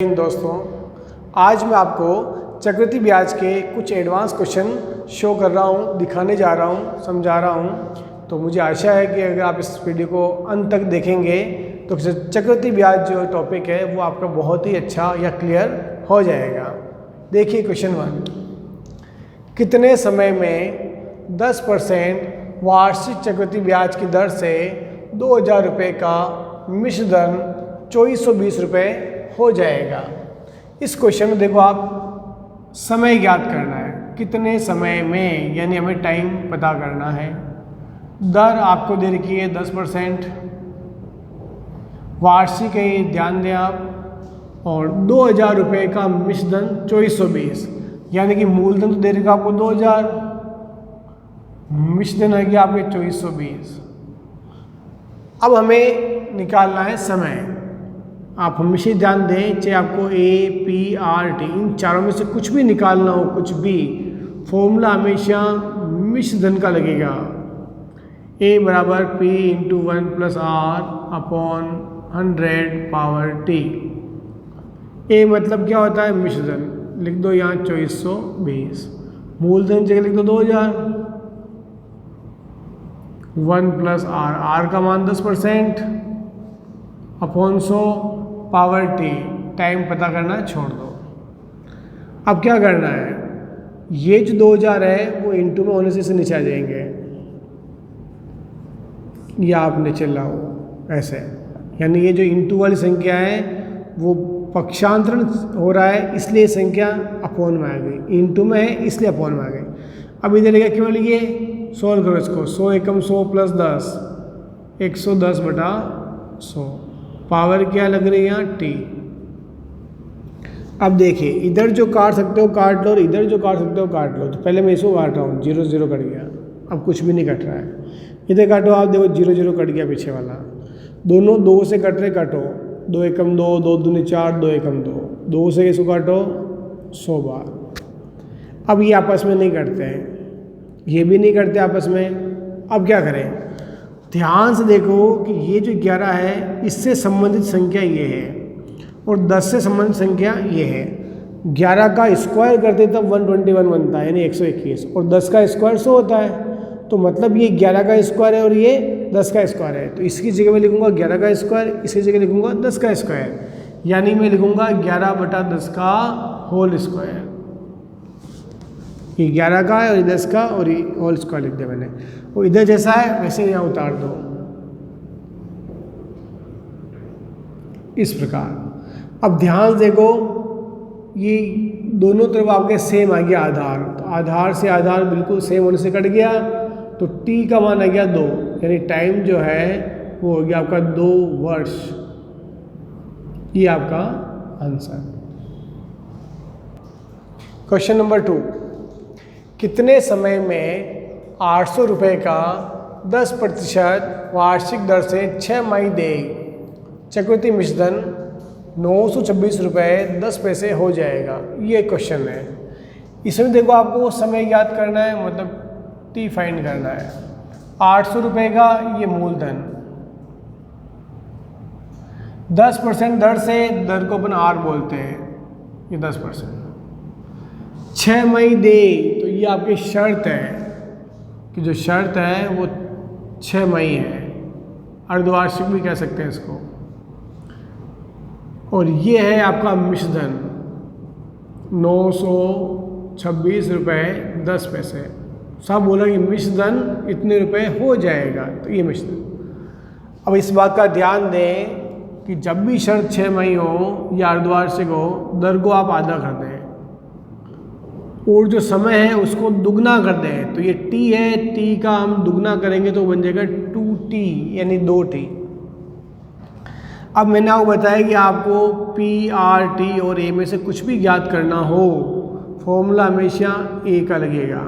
दोस्तों, आज मैं आपको चक्रवृद्धि ब्याज के कुछ एडवांस क्वेश्चन शो कर रहा हूँ, दिखाने जा रहा हूँ, समझा रहा हूँ। तो मुझे आशा है कि अगर आप इस वीडियो को अंत तक देखेंगे तो चक्रवृद्धि ब्याज जो टॉपिक है वो आपका बहुत ही अच्छा या क्लियर हो जाएगा। देखिए क्वेश्चन 1, कितने समय में 10% वार्षिक चक्रवृद्धि ब्याज की दर से 2000 रुपये का मिश्र धन 2420 रुपये हो जाएगा। इस क्वेश्चन में देखो, आप समय ज्ञात करना है, कितने समय में, यानी हमें टाइम पता करना है। दर आपको दे रखी है 10%, वार्षिक है ये ध्यान दें आप, और 2000 रुपये का मिश्र धन 2420, यानी कि मूलधन तो दे रखा आपको 2000, मिश्र धन है कि आपके 2420। अब हमें निकालना है समय। आप हमेशा ध्यान दें, चाहे आपको A, P, R, T इन चारों में से कुछ भी निकालना हो, कुछ भी, फॉर्मूला हमेशा मिश्र धन का लगेगा। A बराबर P into 1 plus R upon 100 power T। A मतलब क्या होता है? मिश्र धन। लिख दो यहाँ 2420। मूलधन जगह लिख दो 2000, 1 प्लस R, R का मान 10% अपॉन 100 पावर T। टाइम पता करना छोड़ दो। अब क्या करना है, ये जो 2000 है वो इंटू में होने से इसे नीचे आ जाएंगे, या आप नीचे लाओ ऐसे, यानी ये जो इंटू वाली संख्या है वो पक्षांतरण हो रहा है, इसलिए संख्या अपॉन में आ गई, इंटू में है इसलिए अपॉन में आ गई। अब इधर लेगा केवल ये सोल्व करो इसको, 100 एकम 100 प्लस 10, 110 बटा 100, पावर क्या लग रही है यहाँ? T। अब देखिए, इधर जो काट सकते हो काट लो, और इधर जो काट सकते हो काट लो। तो पहले मैं इसको काट रहा हूँ, 0 0 कट गया, अब कुछ भी नहीं कट रहा है। इधर काटो आप, देखो 0 0 कट गया पीछे वाला। दोनों 2 से कट रहे, काटो, 2 एकम 2, 2 दूनी 4, 2 एकम 2, 2 से इसको काटो 100 बार। अब ये आपस में नहीं कटते हैं, ये भी नहीं करते आपस में। अब क्या करें? ध्यान से देखो कि ये जो 11 है इससे संबंधित संख्या ये है, और 10 से संबंधित संख्या ये है। 11 का स्क्वायर करते तब 121 बनता है, यानी 121, और 10 का स्क्वायर 100 होता है। तो मतलब ये 11 का स्क्वायर है और ये 10 का स्क्वायर है। तो इसकी जगह मैं लिखूंगा 11 का स्क्वायर, इसकी जगह लिखूंगा 10 का स्क्वायर, यानी मैं लिखूंगा 11 बटा 10 का होल स्क्वायर। ये 11 का है और ये 10 का, और ये होल स्क्वायर लिख दिया मैंने। वो इधर जैसा है वैसे यहाँ उतार दो इस प्रकार। अब ध्यान से देखो, ये दोनों तरफ आपके सेम आ गया आधार, तो आधार से आधार बिल्कुल सेम होने से कट गया, तो T का मान आ गया 2, यानी टाइम जो है वो हो गया आपका 2 वर्ष। ये आपका आंसर। क्वेश्चन नंबर 2, कितने समय में 800 रुपये का 10% वार्षिक दर से 6 माही देय चक्रवृद्धि मिश्र धन 926 रुपये 10 पैसे हो जाएगा? ये क्वेश्चन है। इसमें देखो, आपको समय याद करना है, मतलब T फाइंड करना है। 800 रुपये का ये मूलधन, 10% दर से, दर को अपन R बोलते हैं, ये 10%, 6 मई दे, तो ये आपकी शर्त है कि जो शर्त है वो 6 मई है, अर्धवार्षिक भी कह सकते हैं इसको। और ये है आपका मिश्र धन 926 रुपये 10 पैसे। सब बोला कि मिश्र धन इतने रुपए हो जाएगा, तो ये मिश्र धन। अब इस बात का ध्यान दें कि जब भी शर्त 6 मई हो या अर्धवार्षिक हो, दर को आप आधा कर दें और जो समय है उसको दुगना कर दें। तो ये T है, T का हम दुगना करेंगे तो बन जाएगा 2T, यानी 2T। अब मैंने आपको बताया कि आपको P, R, T और A में से कुछ भी ज्ञात करना हो, फॉर्मूला हमेशा A का लगेगा।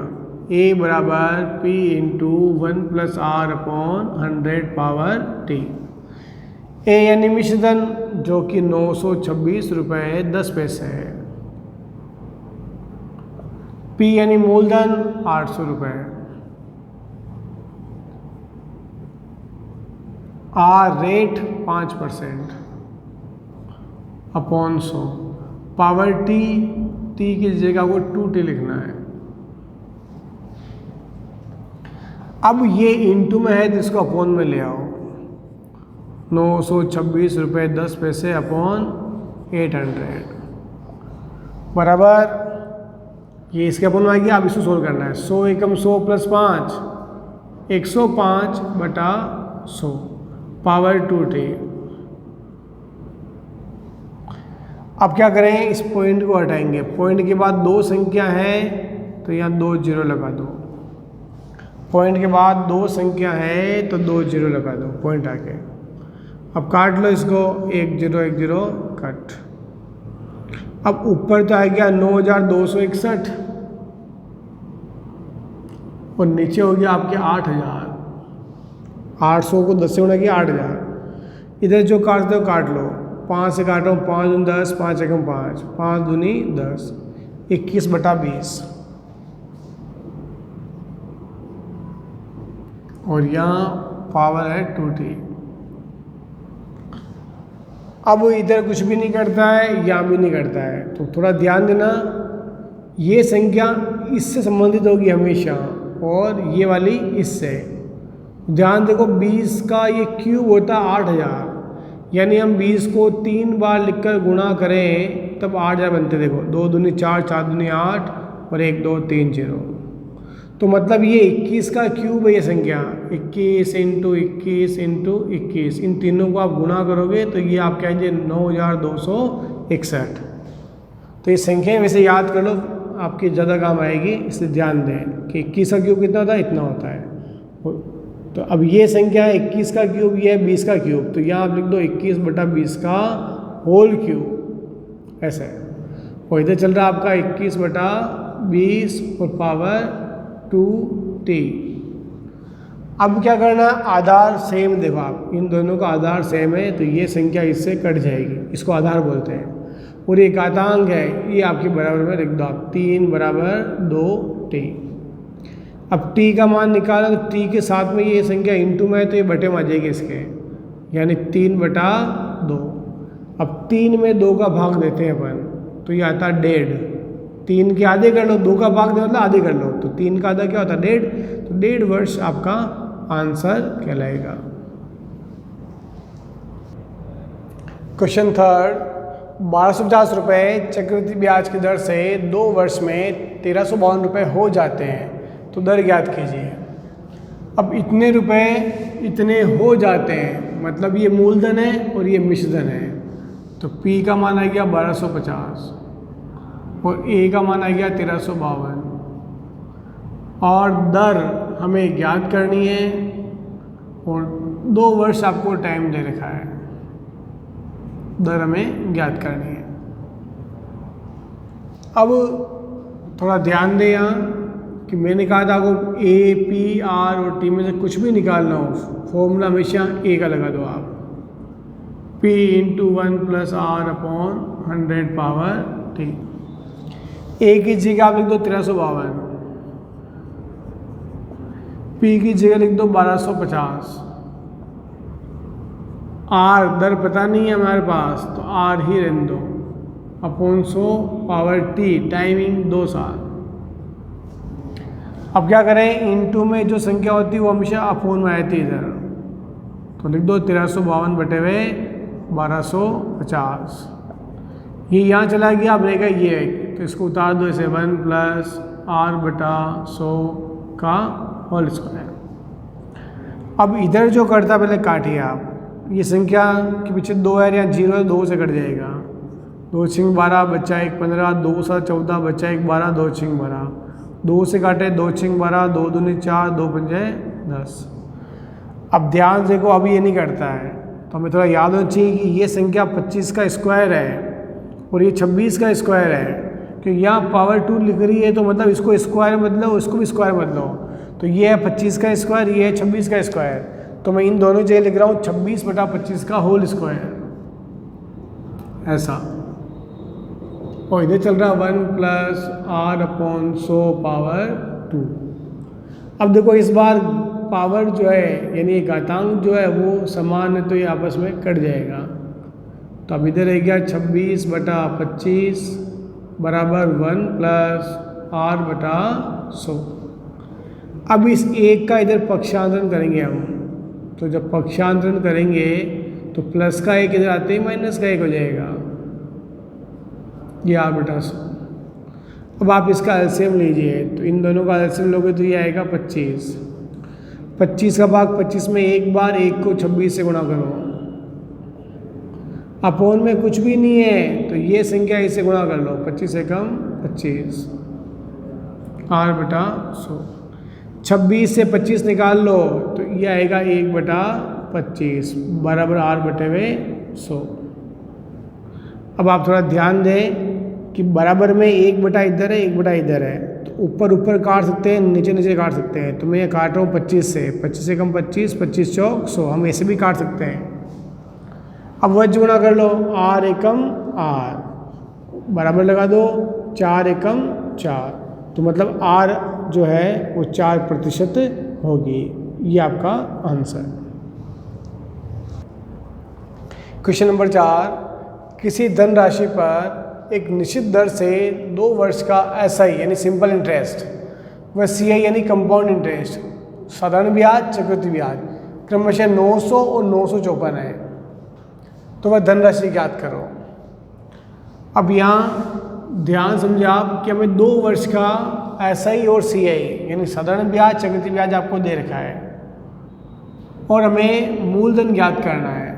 A बराबर P into 1 plus R upon 100 power T। A यानी मिश्र धन जो कि 926 रुपये 10 पैसे है। P यानी मूलधन 800 रुपये। R rate 5%। Upon 100 power T, T की जगह को 2t लिखना है। अब ये इंटू में है, जिसको अपॉन में ले आओ। 926 रुपये 10 पैसे अपॉन 800 बराबर, ये इसके अपॉन में आ गया। अब इसको सोल्व करना है। 100 एकम 100 प्लस 5 105 बटा 100 पावर 2t। अब क्या करें, इस पॉइंट को हटाएंगे। पॉइंट के बाद दो संख्या है तो यहाँ 2 जीरो लगा दो। पॉइंट के बाद दो संख्या है तो 2 जीरो लगा दो पॉइंट आके। अब काट लो इसको, 1 0 1 0 कट। अब ऊपर तो आ गया 9261 और नीचे हो गया आपके 8000। 800 को 10 से गुणा किया 8000। इधर जो काटते हो काट लो। 5 से काटो, 5 दूनी 10, 5 एकम 5, 5 दूनी 10, 21 बटा 20। और यहाँ पावर है 2t। अब इधर कुछ भी नहीं करता है, यहाँ भी नहीं करता है, तो थोड़ा ध्यान देना। ये संख्या इससे संबंधित होगी हमेशा और ये वाली इससे। ध्यान देखो, 20 का ये क्यूब होता है 8000, यानी हम 20 को 3 बार लिखकर गुणा करें तब 8000 बनते। देखो 2 दूनी 4, 4 दूनी 8 और 1 2 3 0। तो मतलब ये 21 का क्यूब है ये संख्या। 21 इंटू 21 इंटू 21, इन तीनों को आप गुणा करोगे तो ये आप कहेंगे 9261। तो ये संख्या वैसे याद कर लो, आपकी ज़्यादा काम आएगी, इसलिए ध्यान दें कि 21 का क्यूब कितना होता है, इतना होता है। तो अब ये संख्या है 21 का क्यूब, ये है 20 का क्यूब, तो यहाँ आप लिख दो 21 बटा 20 का होल क्यूब, ऐसा है। और इधर चल रहा है आपका 21 बटा 20 और पावर 2t। अब क्या करना, आधार सेम। देखो आप, इन दोनों का आधार सेम है तो ये संख्या इससे कट जाएगी, इसको आधार बोलते हैं। और ये घातांक है, ये आपके बराबर में लिख दो आप, 3 बराबर 2t। अब t का मान निकाला तो t के साथ में ये संख्या इंटू में है तो ये बटे में आ जाएगी इसके, यानी 3 बटा 2। अब 3 में 2 का भाग देते हैं अपन, तो ये आता है 1.5। 3 के आधे कर लो, 2 का भाग दे मतलब आधे कर लो, तो 3 का आधा क्या होता है 1.5, तो 1.5 वर्ष आपका आंसर कहलाएगा। क्वेश्चन थर्ड, 1250 रुपये चक्रवृद्धि ब्याज की दर से 2 वर्ष में 1352 रुपये हो जाते हैं, तो दर ज्ञात कीजिए। अब इतने रुपए इतने हो जाते हैं, मतलब ये मूलधन है और ये मिश्रधन है, तो P का मान आ गया 1250 और A का मान आ गया 1352 और दर हमें ज्ञात करनी है और 2 वर्ष आपको टाइम दे रखा है, दर हमें ज्ञात करनी है। अब थोड़ा ध्यान दें यहाँ कि मैंने कहा था आपको A, P, R और T में से कुछ भी निकालना हो, फॉर्मूला हमेशा A का लगा दो आप, P into 1 plus R upon 100 power T। A की जगह आप लिख दो 1352, P की जगह लिख दो 1250, R दर पता नहीं है हमारे पास तो R ही रहने दो, अपॉन 100 पावर T, टाइमिंग 2 साल। अब क्या करें, इनटू में जो संख्या होती है वो हमेशा अपोन में आती है इधर, तो लिख दो 1352 बटे हुए 1250। ये यहाँ चला गया, अब रहेगा ये, तो इसको उतार दो इसे 1 प्लस R बटा 100 का होल स्क्वायर। अब इधर जो करता पहले काटिए आप, ये संख्या के पीछे 2 है, यहाँ 0 है, 2 से कट जाएगा। 2 छिंग 12 बच्चा 1 15, 2 7 14 बच्चा 1 12, 2 छिंग 12, 2 से काटे 2 छिंग 12, 2 दूनी 4, 2 पंजे 10। अब ध्यान देखो, अब ये नहीं करता है तो हमें थोड़ा याद होना चाहिए कि ये संख्या 25 का स्क्वायर है और ये 26 का स्क्वायर है, क्योंकि यहाँ पावर 2 लिख रही है तो मतलब इसको स्क्वायर बदलो, इसको भी स्क्वायर बदलो, तो ये है 25 का स्क्वायर, ये है 26 का स्क्वायर, तो मैं इन दोनों जगह लिख रहा हूँ 26 बटा 25 का होल स्क्वायर, ऐसा। और इधर चल रहा 1 प्लस R अपॉन 100 पावर 2। अब देखो इस बार पावर जो है यानी घातांक जो है वो समान है तो ये आपस में कट जाएगा, तो अब इधर रह गया 26/25 बराबर 1 प्लस r/100। अब इस एक का इधर पक्षांतरण करेंगे हम, तो जब पक्षांतरण करेंगे तो प्लस का एक इधर आते ही माइनस का एक हो जाएगा, ये r/100। अब आप इसका एलसीएम लीजिए, तो इन दोनों का एलसीएम लोगे तो ये आएगा 25। 25 का भाग 25 में एक बार, एक को 26 से गुणा करो, अपोन में कुछ भी नहीं है तो ये संख्या इसे गुणा कर लो, 25 से कम 25 r/100। 26 से 25 निकाल लो तो ये आएगा 1/25 बराबर r/100। अब आप थोड़ा ध्यान दें कि बराबर में 1 इधर है 1 इधर है, तो ऊपर ऊपर काट सकते हैं, नीचे नीचे काट सकते हैं। तो मैं ये काट रहा हूँ 25 से कम 25, 25 चौक 100, हम ऐसे भी काट सकते हैं। अब वज्र गुणा कर लो, r एकम r बराबर लगा दो 4 एकम 4, तो मतलब r जो है वो 4% होगी। ये आपका आंसर। क्वेश्चन नंबर 4, किसी धनराशि पर एक निश्चित दर से 2 वर्ष का SI यानी सिंपल इंटरेस्ट व CI यानी कंपाउंड इंटरेस्ट, साधारण ब्याज, चक्रवृद्धि ब्याज क्रमशः 900 और 954 है, तो वह धनराशि ज्ञात करो। अब यहाँ ध्यान समझे आप कि हमें 2 वर्ष का SI और CI यानी साधारण ब्याज, चक्रवृद्धि ब्याज आपको दे रखा है और हमें मूलधन ज्ञात करना है।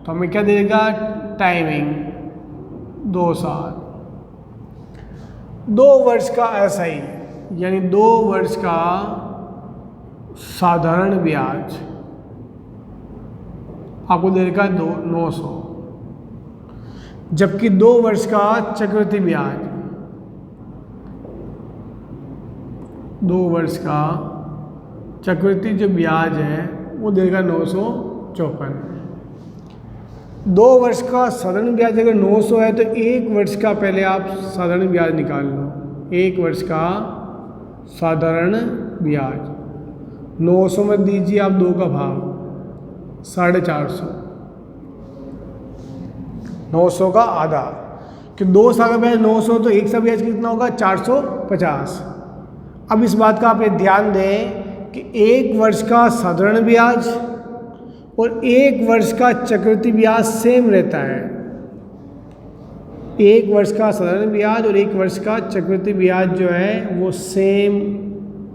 तो हमें क्या देगा, टाइमिंग 2 साल। 2 वर्ष का SI यानी 2 वर्ष का साधारण ब्याज आपको दे रखा है 900, जबकि 2 वर्ष का चक्रवृद्धि ब्याज, 2 वर्ष का चक्रवृद्धि जो ब्याज है वो देगा 954। 2 वर्ष का साधारण ब्याज अगर 900 है तो 1 वर्ष का पहले आप साधारण ब्याज निकाल लो। 1 वर्ष का साधारण ब्याज 900 में दीजिए आप 2 का भाग, 450, 900 का आधा, कि 2 साल का ब्याज 900 तो 1 साल ब्याज कितना होगा, 450। अब इस बात का आप ध्यान दें कि 1 वर्ष का साधारण ब्याज और 1 वर्ष का चक्रवृद्धि ब्याज सेम रहता है। 1 वर्ष का साधारण ब्याज और 1 वर्ष का चक्रवृद्धि ब्याज जो है वो सेम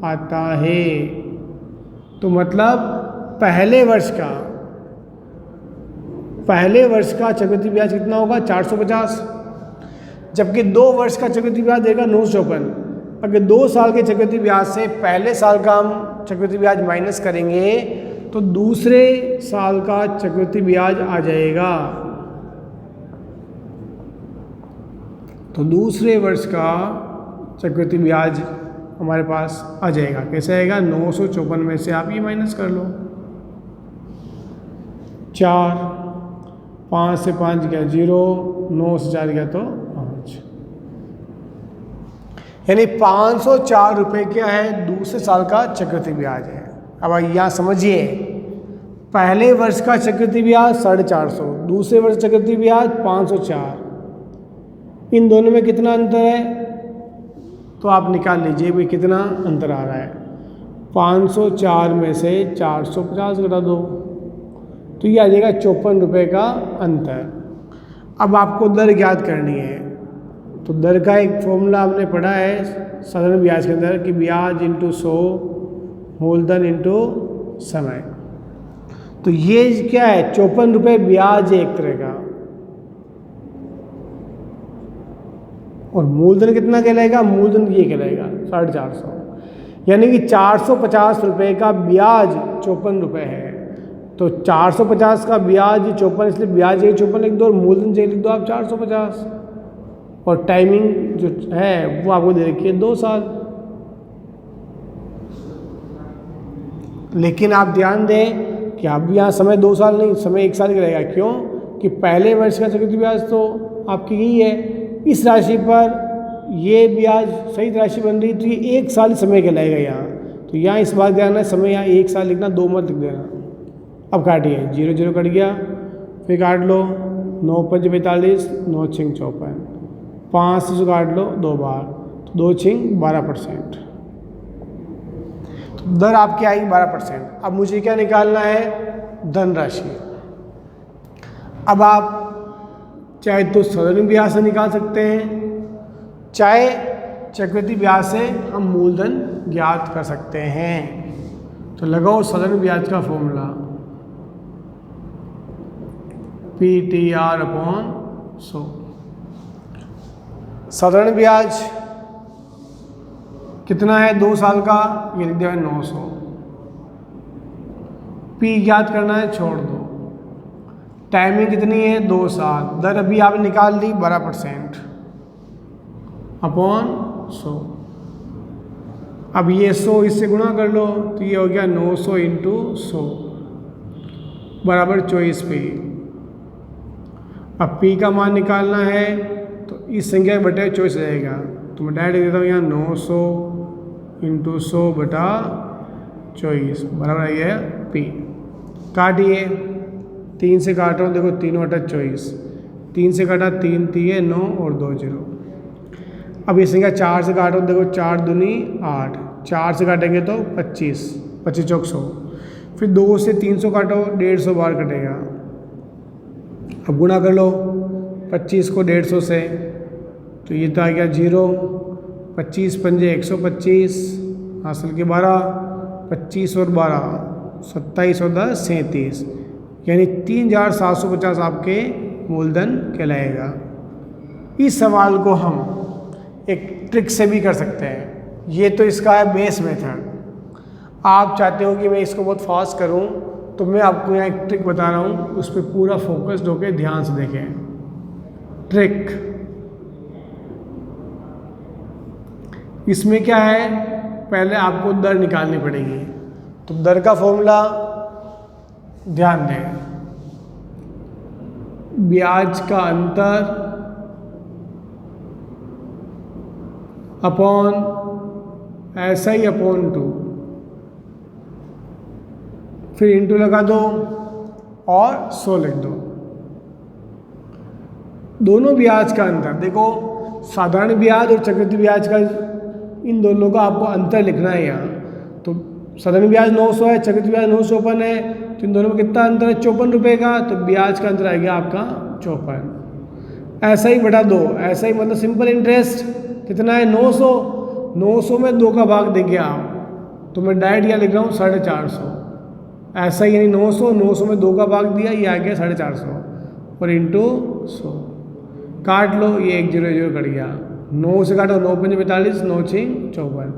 आता है। तो मतलब पहले वर्ष का चक्रवृद्धि ब्याज कितना होगा, 450, जबकि 2 वर्ष का चक्रवृद्धि ब्याज देगा 954। अगर 2 साल के चक्रवृद्धि ब्याज से पहले साल का हम चक्रवृद्धि ब्याज माइनस करेंगे तो दूसरे साल का चक्रवृद्धि ब्याज आ जाएगा। तो दूसरे वर्ष का चक्रवृद्धि ब्याज हमारे पास आ जाएगा। कैसे आएगा, 954 में से आप ये माइनस कर लो, 4, 5 से 5 गया 0, 9 से 4 गया तो 5, यानी 504 रुपये क्या है, दूसरे साल का चक्रवृद्धि ब्याज है। अब यहाँ समझिए, पहले वर्ष का चक्रवृद्धि ब्याज 450, दूसरे वर्ष चक्रवृद्धि ब्याज 504, इन दोनों में कितना अंतर है तो आप निकाल लीजिए भाई कितना अंतर आ रहा है। 504 में से 450 घटा दो तो ये आ जाएगा 54 रुपये का अंतर। अब आपको दर ज्ञात करनी है, तो दर का एक फॉर्मूला आपने पढ़ा है साधारण ब्याज के अंदर कि ब्याज इंटू 100 मूलधन इंटू समय। तो ये क्या है, 54 रुपये ब्याज है एक तरह का, और मूलधन कितना कहलाएगा, मूलधन ये कहलाएगा 450, यानी कि 450 रुपये का ब्याज 54 रुपये है। तो 450 का ब्याज 54, इसलिए ब्याज है 54 लिख दो और मूलधन चाहिए लिख दो आप 450, और टाइमिंग जो है वो आपको दे रखी है 2 साल। लेकिन आप ध्यान दें कि अब यहाँ समय 2 साल नहीं, समय 1 साल का रहेगा। क्यों कि पहले वर्ष का चक्रवृद्धि ब्याज तो आपकी यही है, इस राशि पर ये ब्याज सही राशि बन रही तो ये 1 साल समय कहलाएगा यहाँ। तो यहाँ इस बात ध्यान है, समय यहाँ 1 साल लिखना, 2 मत लिख देना। अब काटिए, 0 0 कट गया, फिर काट लो 9 5 45, 9 6 54, 5 से काट लो 2 बार, तो 2 6 12%, तो दर आपकी आएगी 12%। अब मुझे क्या निकालना है, धनराशि। अब आप चाहे तो साधारण ब्याज से निकाल सकते हैं, चाहे चक्रवृद्धि ब्याज से हम मूलधन ज्ञात कर सकते हैं। तो लगाओ साधारण ब्याज का फॉर्मूला, PTR/100। साधारण ब्याज कितना है 2 साल का, ये लिख दिया है 900। P ज्ञात करना है, छोड़ दो। टाइमिंग कितनी है 2 साल, दर अभी आपने निकाल ली 12% अपॉन 100। अब ये 100 इससे गुणा कर लो, तो ये हो गया 900 इंटू 100 बराबर 24 P। अब P का मान निकालना है तो इस संख्या के बटे 24 रहेगा, तो मैं डायरेक्ट देता हूँ यहाँ 900 इंटू 100 बटा 24 बराबर आई है P। काटिए, 3 से काट रहा हूँ, देखो 3 बटा 24, 3 से काटा 3 3 9 और 2 0। अब ये संख्या 4 से काटो, देखो 4 दूनी 8, 4 से काटेंगे तो 25, 25 चौक 100, फिर 2 से 300 काटो, 150 बार कटेगा। अब गुणा कर लो 25 को 150 से, तो ये तो आ गया 0, 25 पंजे 125, हासिल के 12, 25 और 12 27 और 10 37, यानी 3750 आपके मूलधन कहलाएगा। इस सवाल को हम एक ट्रिक से भी कर सकते हैं। ये तो इसका है बेस मेथड। आप चाहते हो कि मैं इसको बहुत फास्ट करूं, तो मैं आपको यहाँ एक ट्रिक बता रहा हूँ, उस पर पूरा फोकस्ड होकर ध्यान से देखें। ट्रिक इसमें क्या है, पहले आपको दर निकालनी पड़ेगी। तो दर का फॉर्मूला ध्यान दें, ब्याज का अंतर अपॉन SI अपॉन 2, फिर इंटू लगा दो और 100 लिख दो। दोनों ब्याज का अंतर देखो, साधारण ब्याज और चक्रवृद्धि ब्याज का, इन दोनों का आपको अंतर लिखना है यहाँ। तो साधारण ब्याज 900 है, चक्रवृद्धि ब्याज 954 है, तो इन दोनों में कितना अंतर है 54 रुपये का, तो ब्याज का अंतर आएगा आपका 54। SI बटा 2, SI मतलब सिंपल इंटरेस्ट, कितना है 900, 900 में 2 का भाग देंगे आप, तो मैं डायरेक्ट यहाँ लिख रहा हूँ 450। ऐसा ही यानी 900, 900 में 2 का भाग दिया, ये आ गया 450 और इंटू 100। काट लो, ये 1 0 0 कट गया। 9 से काटो 9 5 45, 9 6 54,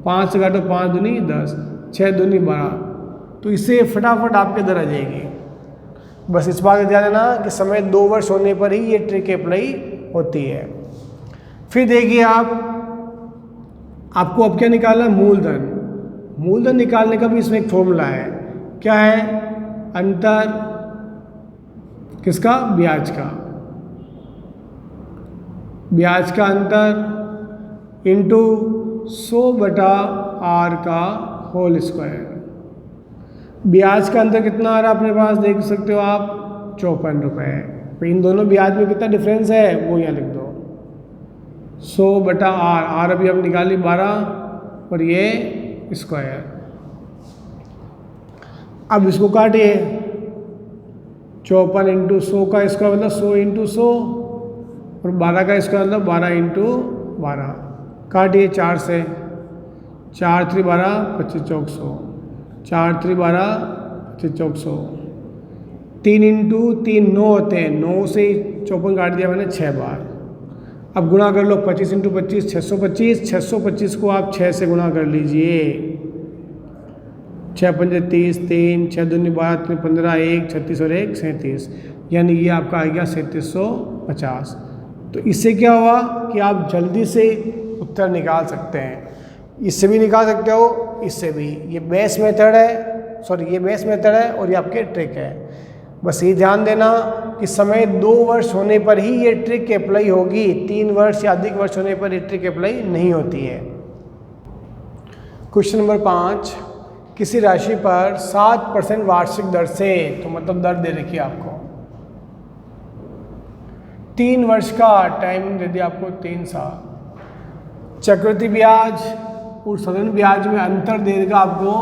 5 से काटो 5 दूनी 10, 6 दूनी 12, तो इससे फटाफट आपके दर आ जाएगी। बस इस बात का ध्यान देना कि समय 2 वर्ष होने पर ही ये ट्रिक अप्लाई होती है। फिर देखिए आपको अब क्या निकालना है, मूलधन। मूलधन निकालने का भी इसमें एक फॉर्मूला है। क्या है, अंतर किसका, ब्याज का, ब्याज का अंतर इंटू 100 बटा R का होल स्क्वायर। ब्याज का अंतर कितना आ रहा है अपने पास, देख सकते हो आप 54 रुपये। तो इन दोनों ब्याज में कितना डिफरेंस है वो यहाँ लिख दो, 100 बटा R अभी हम निकाली 12 और ये स्क्वायर। अब इसको काटिए, 54 इंटू 100 का स्क्वायर मतलब 100 इंटू 100 और 12 का स्क्वायर मतलब 12 इंटू 12। काटिए 4 से, 4 3 12, 25 चौक 100, 4 3 12, 25 चौक 100। 3 इंटू 3 9 होते हैं, 9 से 54 काट दिया मैंने 6 बार। अब गुणा कर लो, 25 इंटू 25 625, 625 को आप 6 से गुणा कर लीजिए, 6 पंजे 30, 3 6 दूनी 12, 3 15, 1 36 और 1 37, यानी ये आपका आ गया 3750। तो इससे क्या हुआ कि आप जल्दी से उत्तर निकाल सकते हैं। इससे भी निकाल सकते हो, इससे भी। ये बेस मेथड है, सॉरी ये बेस मेथड है और ये आपके ट्रिक है। बस ये ध्यान देना कि समय 2 वर्ष होने पर ही ये ट्रिक अप्लाई होगी, 3 वर्ष या अधिक वर्ष होने पर ये ट्रिक अप्लाई नहीं होती है। क्वेश्चन नंबर 5, किसी राशि पर 7% वार्षिक दर से, तो मतलब दर दे रखी है आपको, 3 वर्ष का टाइम दे दिया आपको, 3 साल। चक्रवृद्धि ब्याज और साधारण ब्याज में अंतर दे देगा आपको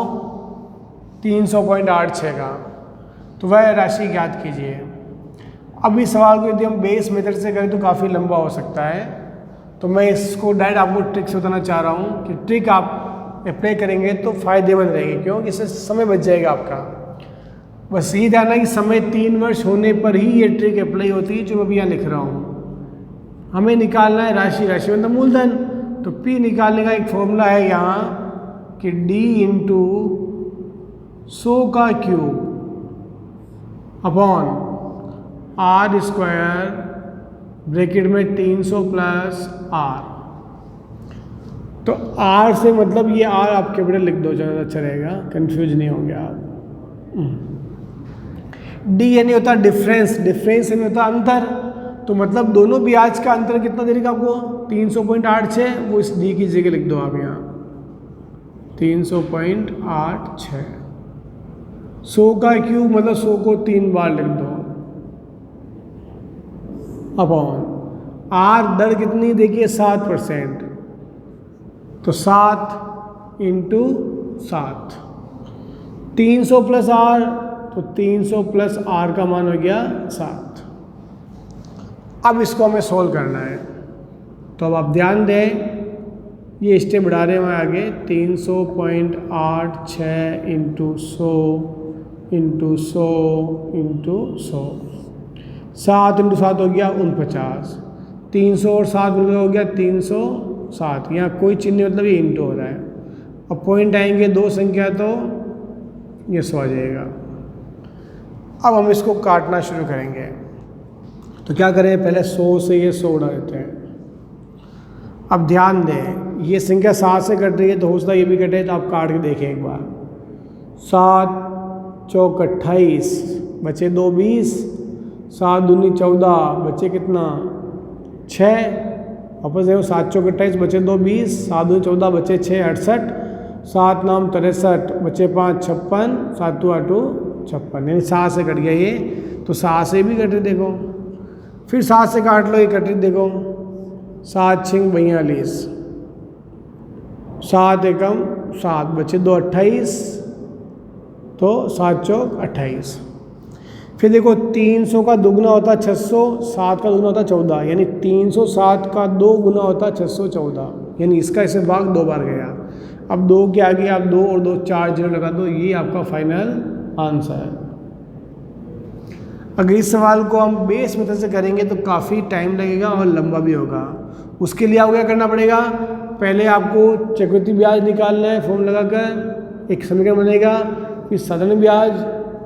300.86 का, तो वह राशि ज्ञात कीजिए। अब इस सवाल को यदि हम बेस मेथड से करें तो काफ़ी लंबा हो सकता है, तो मैं इसको डायरेक्ट आपको ट्रिक से बताना चाह रहा हूँ कि ट्रिक आप अप्लाई करेंगे तो फ़ायदेमंद रहेगी, क्योंकि इससे समय बच जाएगा आपका। बस यही ध्यान है कि समय 3 वर्ष होने पर ही ये ट्रिक अप्लाई होती है जो मैं भी यहाँ लिख रहा हूँ। हमें निकालना है राशि, राशि मतलब मूलधन, तो P निकालने का एक फॉर्मूला है यहाँ कि D इंटू 100 का cube upon R square bracket में 300 प्लस R। तो R से मतलब ये R आप कैपिटल लिख दो, ज़्यादा अच्छा रहेगा, कंफ्यूज नहीं होंगे आप। D यानी होता डिफरेंस, डिफरेंस यानी होता अंतर, तो मतलब दोनों ब्याज का अंतर कितना दे देगा आपको 300.86, वो इस D की जगह लिख दो आप यहाँ 300.86। 100 का क्यूब मतलब 100 को 3 बार लिख दो अपॉन R दर कितनी देखिए 7%, तो 7 इंटू 7, 300 प्लस R, तो 300 प्लस R का मान हो गया 7। अब इसको हमें सोल्व करना है, तो अब आप ध्यान दें, ये स्टेप बढ़ा रहे हैं आगे, 300.86 इंटू 100 इंटू 100 इंटू 100, 7 इंटू 7 हो गया 49, 300 और 7 मिलकर हो गया 307। यहाँ कोई चिन्ह मतलब ये इंटू हो रहा है। अब पॉइंट आएंगे 2 संख्या तो ये 100 आ जाएगा। अब हम इसको काटना शुरू करेंगे, तो क्या करें, पहले 100 से ये 100 उड़ा देते हैं। अब ध्यान दें, ये संख्या 7 से कट रही है, तो हो सकता है ये भी कटे, तो आप काट के देखें एक बार। 7 चौक 28, बचे 2 20, 7 दूनी 14, बचे कितना 6, वापस देखो 7 चौक 28, बचे 2 20, 7 दूनी 14, बचे 6 68, 7 नाम 63, बचे 5 56, 7 8 56, यानी 7 से कट गया ये, तो 7 से भी कट रही देखो, फिर 7 से काट लो, ये कट रही देखो, 7 6 42, 7 एकम 7, बचे 2 28, तो 7 चौक 28। फिर देखो 300 का दुगना होता 600, 7 का दुगना होता 14, यानी 307 का 2 गुना होता 614, यानी इसका इसे भाग 2 बार गया। अब 2 के आगे आप 2 और 2 4 जीरो लगा दो, ये आपका फाइनल आंसर है। अगर इस सवाल को हम बेस मेथड से करेंगे तो काफ़ी टाइम लगेगा और लंबा भी होगा। उसके लिए आपको क्या करना पड़ेगा, पहले आपको चक्रवृद्धि ब्याज निकालना है, फॉर्म लगाकर एक समीकरण बनेगा, फिर साधारण ब्याज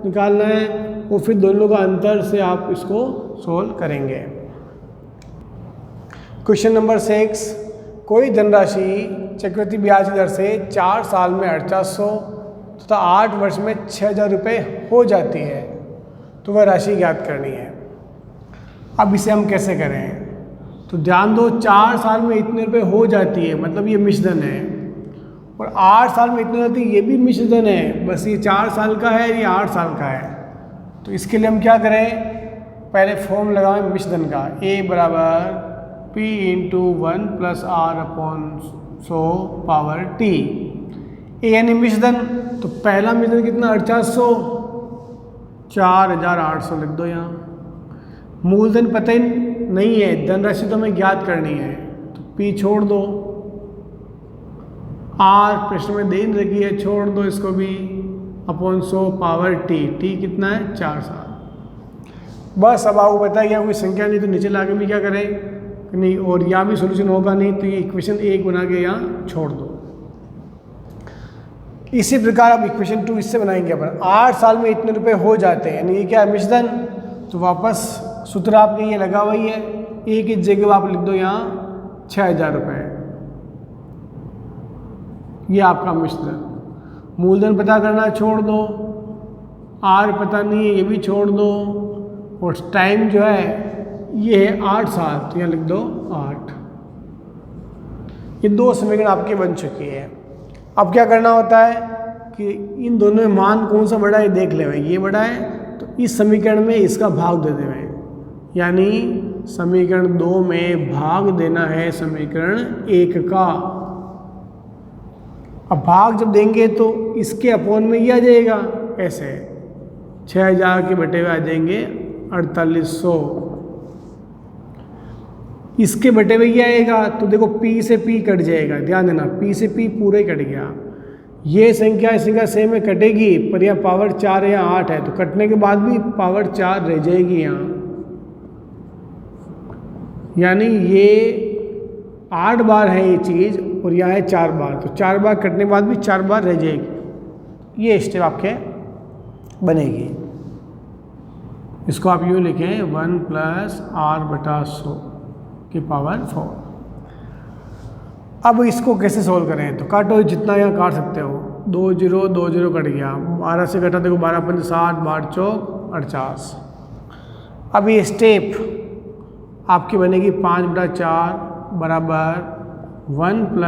निकालना है, और फिर दोनों का अंतर से आप इसको सोल्व करेंगे। क्वेश्चन नंबर 6, कोई धनराशि चक्रवृद्धि ब्याज दर से 4 साल में 4800 तथा 8 वर्ष में 6000 रुपये हो जाती है, तो वह राशि ज्ञात करनी है। अब इसे हम कैसे करें, तो ध्यान दो, 4 साल में इतने रुपये हो जाती है मतलब ये मिश्रधन है, और 8 साल में इतने होती है ये भी मिश्रधन है, बस ये 4 साल का है, ये 8 साल का है। तो इसके लिए हम क्या करें, पहले फॉर्म लगाएं मिश्रधन का, A बराबर P into 1 plus R upon 100 power T। ए यानी मिश्रधन, तो पहला मिश्रधन कितना 4800, 4800 लिख दो यहाँ। मूलधन पता ही नहीं है, धनराशि तो हमें ज्ञात करनी है, तो P छोड़ दो, R प्रश्न में दे रखी है, छोड़ दो इसको भी, अपॉन 100 पावर T। T कितना है 4 साल। बस अब आपको पता है कोई संख्या नहीं तो नीचे लाके भी क्या करें नहीं, और यहाँ भी सोल्यूशन होगा नहीं, तो ये इक्वेशन 1 बना के यहाँ छोड़ दो। इसी प्रकार अब इक्वेशन 2 इससे बनाएंगे अपन, 8 साल में इतने रुपए हो जाते हैं, यानी ये क्या है मिश्रधन, तो वापस सूत्र आपके ये लगा हुआ ही है, A की जगह आप लिख दो यहाँ 6000 रुपये, ये आपका मिश्रधन। मूलधन पता करना छोड़ दो, R पता नहीं है ये भी छोड़ दो, और टाइम जो है ये है 8 साल, तो यहाँ लिख दो 8। ये 2 समीकरण आपके बन चुकी है। अब क्या करना होता है कि इन दोनों में मान कौन सा बड़ा है देख ले, ये बड़ा है तो इस समीकरण में इसका भाग दे दें, यानी समीकरण 2 में भाग देना है समीकरण 1 का। अब भाग जब देंगे तो इसके अपोन में ये आ जाएगा, ऐसे 6000 के बटे हुए आ जाएंगे 4800, इसके बटे हुए ये आएगा तो देखो P से P कट जाएगा, ध्यान देना P से P पूरा ही कट गया। ये संख्या इस संख्या से में कटेगी, पर यहाँ पावर 4 या 8 है तो कटने के बाद भी पावर 4 रह जाएगी यहाँ, यानी ये 8 बार है ये चीज़ और यहाँ है 4 बार, तो 4 बार कटने के बाद भी 4 बार रह जाएगी। ये स्टेप आपके बनेगी। इसको आप यूँ लिखें 1 + r/100 की पावर 4। अब इसको कैसे सोल्व करें, तो काटो जितना यहाँ काट सकते हो, 2 0 2 0 कट गया, 12 से कटा देखो 12 5 60 12 चौक 48। अब ये स्टेप आपकी बनेगी 5/4 बराबर 1 +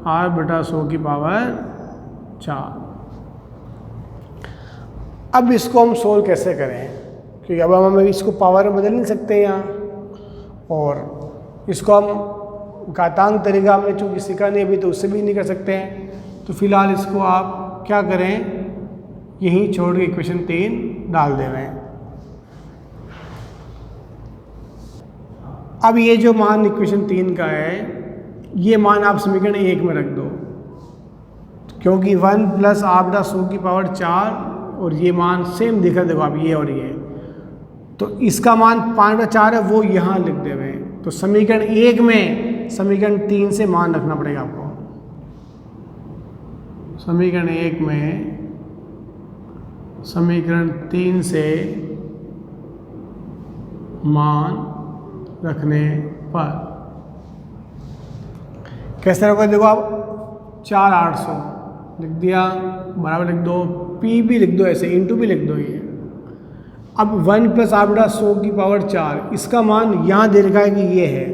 r/100 की पावर 4। अब इसको हम सोल्व कैसे करें, क्योंकि अब हम इसको पावर में बदल नहीं सकते यहाँ, और इसको हम घातांक तरीका हमने चूँकि सीखा नहीं अभी तो उससे भी नहीं कर सकते हैं। तो फिलहाल इसको आप क्या करें, यहीं छोड़ के इक्वेशन 3 डाल दे रहे हैं। अब ये जो मान इक्वेशन 3 का है, ये मान आप समीकरण 1 में रख दो, क्योंकि 1 + r/100 की पावर 4 और ये मान सेम दिख रहा है, देखो आप ये और ये, तो इसका मान 5/4 है, वो यहाँ लिख दे रहे हैं। तो समीकरण 1 में समीकरण 3 से मान रखना पड़ेगा आपको। समीकरण 1 में समीकरण 3 से मान रखने पर कैसे रखोगे, देखो आप 4 800 लिख दिया, बराबर लिख दो, P भी लिख दो, ऐसे इंटू भी लिख दो ये। अब 1 + r/100 की पावर 4, इसका मान यहाँ दे रखा है कि ये है,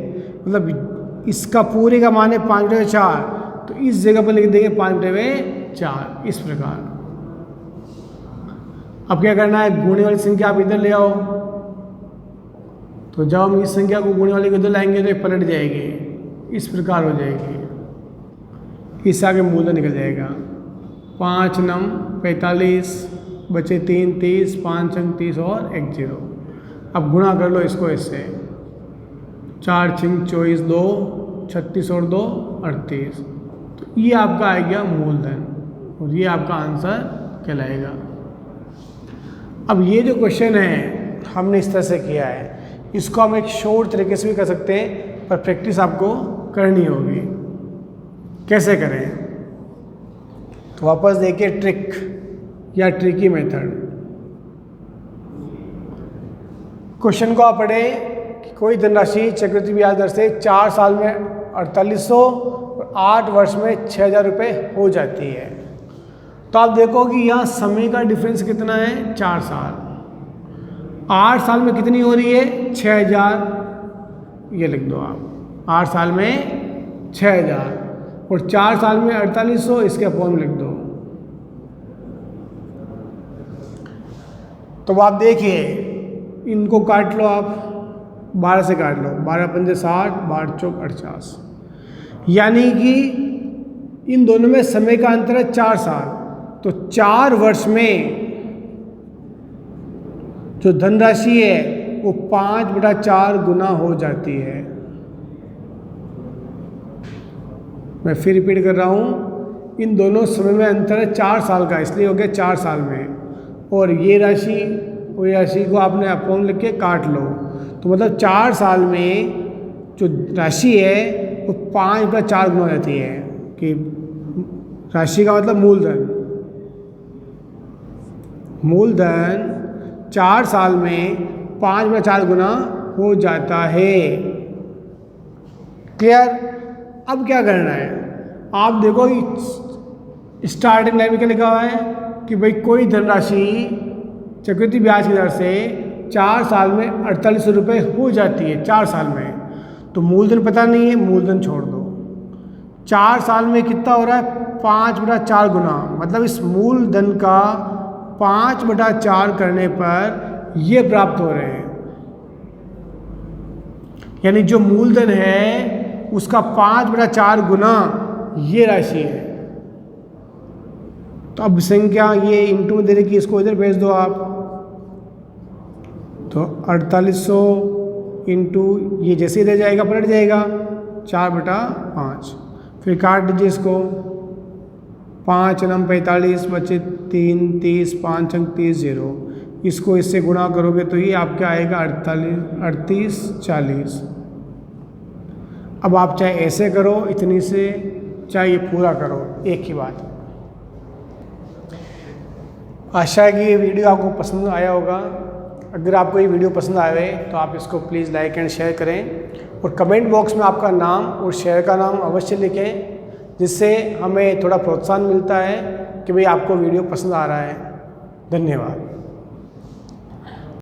मतलब इसका पूरे का मान है 5/4, तो इस जगह पर लिख देंगे 5/4 इस प्रकार। अब क्या करना है, गुणे वाली संख्या आप इधर ले आओ, तो जब हम इस संख्या को गुणे वाले को इधर लाएंगे तो ये पलट जाएगी, इस प्रकार हो जाएगी, इस आगे मूल्य निकल जाएगा। 5 9 45 बचे 3 30, 5 अंक 30 और 1 0। अब गुणा कर लो इसको इससे, 4 6 24 2 36 और 2 38, तो ये आपका आ गया मूलधन और ये आपका आंसर कहलाएगा। अब ये जो क्वेश्चन है हमने इस तरह से किया है, इसको हम एक शॉर्ट तरीके से भी कर सकते हैं, पर प्रैक्टिस आपको करनी होगी। कैसे करें, तो वापस देखिए ट्रिक या ट्रिकी मेथड। क्वेश्चन को आप पढ़ें कि कोई धनराशि चक्रवृद्धि ब्याज दर से 4 साल में 4800 और 8 वर्ष में 6000 रुपये हो जाती है। तो आप देखो कि यहाँ समय का डिफरेंस कितना है, 4 साल। 8 साल में कितनी हो रही है, 6000, ये लिख दो आप, 8 साल में 6000 और 4 साल में 4800, इसके अपोन लिख दो। तो आप देखिए इनको काट लो, आप 12 से काट लो, 12 पंजे 60, 12 चौक 48, यानी कि इन दोनों में समय का अंतर है 4 साल। तो 4 वर्ष में जो धनराशि है वो 5/4 गुना हो जाती है। मैं फिर रिपीट कर रहा हूँ, इन दोनों समय में अंतर है 4 साल का, इसलिए हो गया 4 साल में, और ये राशि वो राशि को आपने अपोन लिख के काट लो, तो मतलब 4 साल में जो राशि है वो 5/4 गुना हो जाती है, कि राशि का मतलब मूलधन। मूलधन 4 साल में 5/4 गुना हो जाता है। क्लियर? अब क्या करना है, आप देखो स्टार्टिंग लाइन में क्या लिखा हुआ है कि भाई कोई धनराशि चक्रवृद्धि ब्याज की दर से 4 साल में 4800 रुपये हो जाती है 4 साल में। तो मूलधन पता नहीं है, मूलधन छोड़ दो। 4 साल में कितना हो रहा है, 5/4 गुना, मतलब इस मूलधन का 5/4 करने पर ये प्राप्त हो रहे हैं। यानी जो मूलधन है उसका 5/4 गुना ये राशि है। तो अब संख्या ये इंटू में दे रही कि इसको इधर भेज दो आप, तो 4800 इंटू ये जैसे ही रह जाएगा पलट जाएगा 4/5। फिर काट दीजिए इसको, 5 9 45 बचे 3 30 5 अंक 30 0। इसको इससे गुणा करोगे तो ये आपका आएगा 38 40। अब आप चाहे ऐसे करो इतनी से, चाहे ये पूरा करो, एक ही बात। आशा है कि ये वीडियो आपको पसंद आया होगा। अगर आपको ये वीडियो पसंद आए तो आप इसको प्लीज़ लाइक एंड शेयर करें और कमेंट बॉक्स में आपका नाम और शहर का नाम अवश्य लिखें, जिससे हमें थोड़ा प्रोत्साहन मिलता है कि भाई आपको वीडियो पसंद आ रहा है। धन्यवाद।